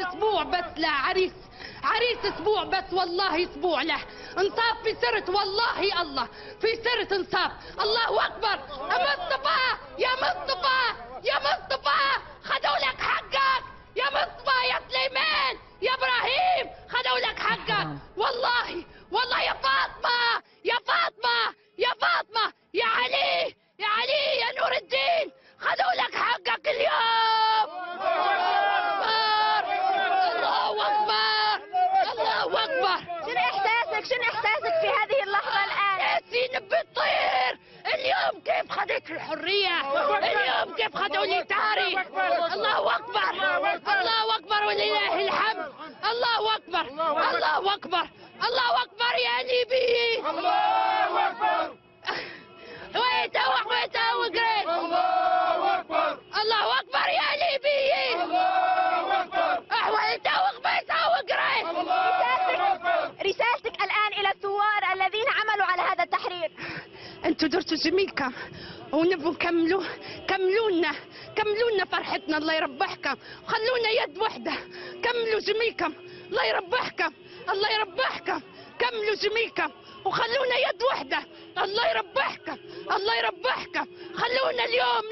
اسبوع بس لعريس، عريس اسبوع بس، والله اسبوع له انصاف في سرت، والله الله في سرت انصاف. الله اكبر. يا مصطفى يا مصطفى يا مصطفى خذوا لك حقك، يا مصطفى يا سليمان يا ابراهيم خذوا لك حقك، والله والله يا فاطمه يا فاطمه يا فاطمه يا علي يا علي يا نور الدين خذوا لك حقك اليوم. الله اكبر الله اكبر. شنو احساسك في هذه اللحظه الان؟ ياسين بتطير اليوم، كيف خذيت الحريه اليوم، كيف خذوا لي تاري. الله اكبر الله اكبر ولله الحمد. الله اكبر الله اكبر الله اكبر يا ليبي. الله اكبر. ويتوق قريب. الله اكبر. الله اكبر يا ليبي. الله اكبر. ويتوق قريب. الله اكبر. رسالتك الان الى الثوار الذين عملوا على هذا التحرير. انتوا درتوا جميلكم ونبوا كملونا فرحتنا، الله يربحكم، خلونا يد وحده، كملوا جميلكم، الله يربحكم الله يربحكم، كملوا جميلكم وخلونا يد وحده، الله يربحكم الله يربحكم. خلونا اليوم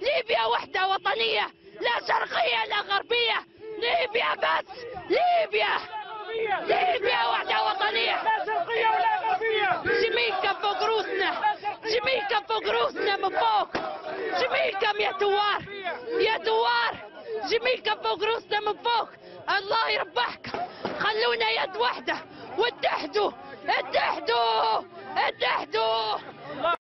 ليبيا وحده وطنيه، لا شرقيه لا غربيه، ليبيا بس، ليبيا وحده وطنيه، لا شرقيه ولا غربيه. جميلكم فوق روسنا، جميلكم فوق روسنا من فوق، جميلكم يا ثوار يا ثوار، جميلكم فوق روسنا من فوق، الله يربحكم. خلونا يد وحده واتحدوا اتحدوا اتحدوا.